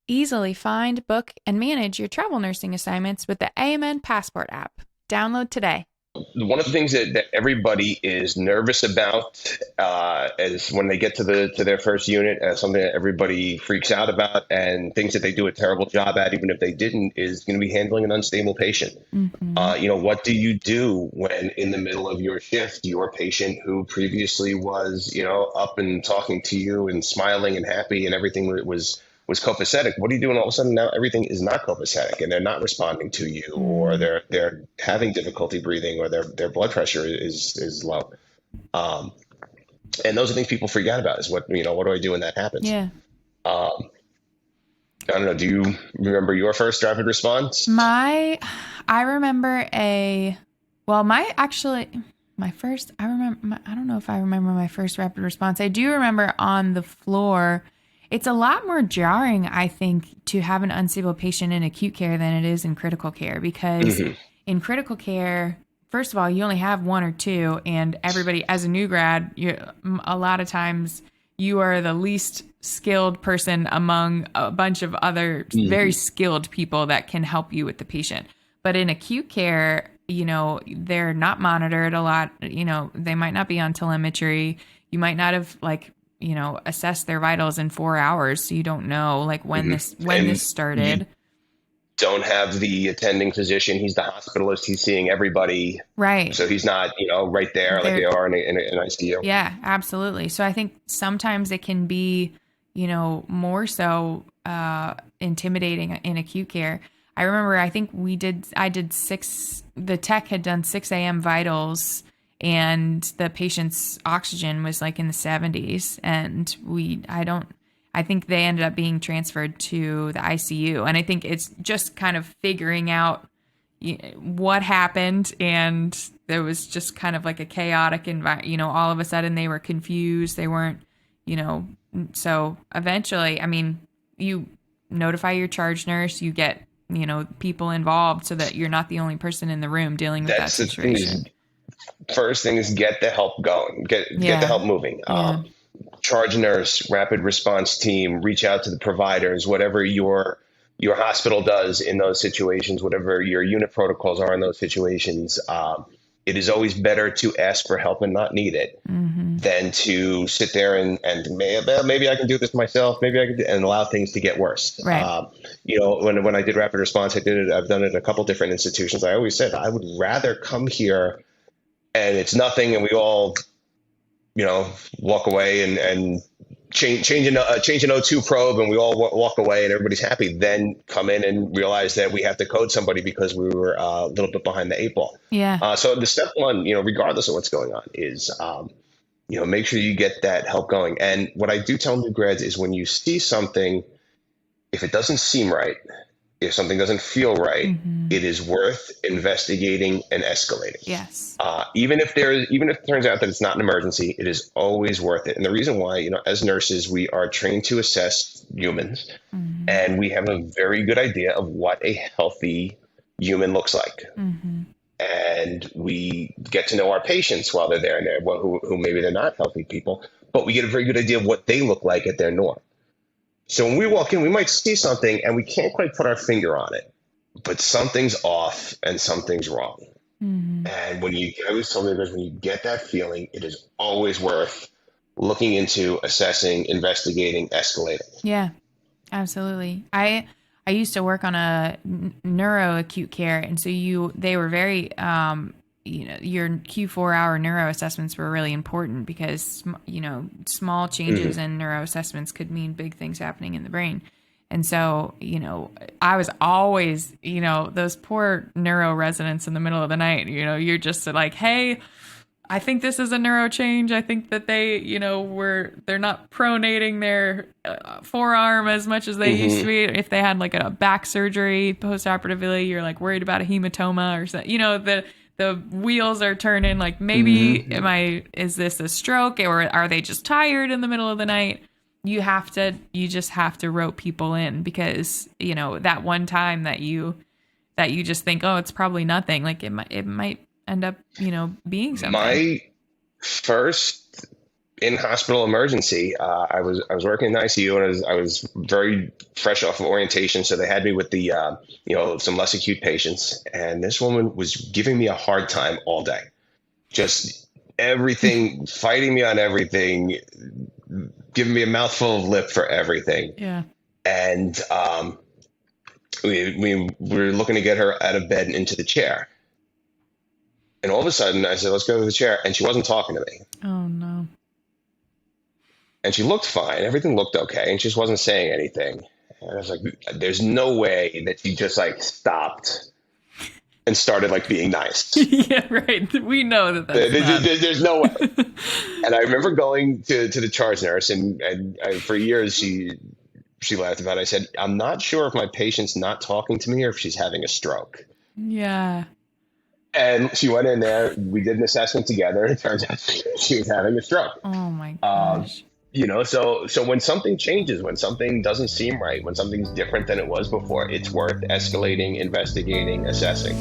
Easily find, book, and manage your travel nursing assignments with the AMN Passport app. Download today. One of the things that everybody is nervous about is when they get to their first unit, something that everybody freaks out about and thinks that they do a terrible job at, even if they didn't, is going to be handling an unstable patient. Mm-hmm. What do you do when in the middle of your shift, your patient who previously was, up and talking to you and smiling and happy and everything was copacetic? What are you doing all of a sudden now everything is not copacetic and they're not responding to you, or Mm. they're having difficulty breathing, or their blood pressure is low. Um, and those are things people freak out about is what do I do when that happens? Yeah. Um, I don't know. Do you remember your first rapid response? My, I remember my first, I don't know if I remember my first rapid response. I do remember on the floor. It's a lot more jarring, I think, to have an unstable patient in acute care than it is in critical care because Hmm. in critical care, first of all, you only have one or two, and everybody, as a new grad, a lot of times you are the least skilled person among a bunch of other very Hmm. skilled people that can help you with the patient. But in acute care, they're not monitored a lot. They might not be on telemetry. You might not have assessed their vitals in 4 hours. So you don't know like when Hmm. this And you started. don't have the attending physician. He's the hospitalist. He's seeing everybody. Right. So he's not, right there like they They're, are in an ICU. yeah, absolutely. So I think sometimes it can be, more so intimidating in acute care. I remember, I did the tech had done 6 a.m. vitals and the patient's oxygen was like in the 70s. And I think they ended up being transferred to the ICU. And I think it's just kind of figuring out what happened, and there was just kind of like a chaotic environment. All of a sudden they were confused, they weren't, you know so eventually, I mean, you notify your charge nurse, you get people involved so that you're not the only person in the room dealing with that That's the thing is, situation. first thing is get the help going, get the Yeah. help moving. Yeah. Charge nurse, rapid response team, reach out to the providers, whatever your hospital does in those situations, whatever your unit protocols are in those situations. It is always better to ask for help and not need it Mm-hmm. than to sit there and maybe I can do this myself, maybe I can and allow things to get worse. Right. When I did rapid response, I've done it at a couple different institutions. I always said I would rather come here and it's nothing, and we all walk away and change an O2 probe, and we all walk away, and everybody's happy. Then come in and realize that we have to code somebody because we were a little bit behind the eight ball. Yeah. So the step one, regardless of what's going on, is make sure you get that help going. And what I do tell new grads is when you see something, if it doesn't seem right, if something doesn't feel right, Mm-hmm. it is worth investigating and escalating. Yes. Even if it turns out that it's not an emergency, it is always worth it. And the reason why, as nurses, we are trained to assess humans, Mm-hmm. and we have a very good idea of what a healthy human looks like. Mm-hmm. And we get to know our patients while they're there, and who maybe they're not healthy people, but we get a very good idea of what they look like at their norm. So when we walk in, we might see something and we can't quite put our finger on it, but something's off and something's wrong. Mm-hmm. And I always tell them, when you get that feeling, it is always worth looking into, assessing, investigating, escalating. Yeah. Absolutely. I used to work on a neuro acute care, and so they were very your Q4 hour neuro assessments were really important because small changes Hmm. in neuro assessments could mean big things happening in the brain. And so, I was always, those poor neuro residents in the middle of the night, you're just like, hey, I think this is a neuro change. I think that they're not pronating their forearm as much as they used to Hmm. be. If they had like a back surgery postoperatively, you're like worried about a hematoma or something. The wheels are turning. Like maybe Hmm. is this a stroke, or are they just tired in the middle of the night? You just have to rope people in because that one time that you just think, oh, it's probably nothing. Like it might end up, being something. My first in hospital emergency. I was working in the ICU, and I was very fresh off of orientation, so they had me with the some less acute patients, and this woman was giving me a hard time all day, just everything, fighting me on everything, giving me a mouthful of lip for everything, Yeah. and we were looking to get her out of bed and into the chair, and all of a sudden I said, "Let's go to the chair," and she wasn't talking to me. Oh no. And she looked fine. Everything looked okay. And she just wasn't saying anything. And I was like, there's no way that she just like stopped and started like being nice. Yeah, right. We know that There's no way. And I remember going to the charge nurse, and for years she laughed about it. I said, I'm not sure if my patient's not talking to me or if she's having a stroke. Yeah. And she went in there. We did an assessment together. And it turns out she was having a stroke. Oh my Um, gosh. so when something changes, when something doesn't seem right, when something's different than it was before, it's worth escalating, investigating, assessing.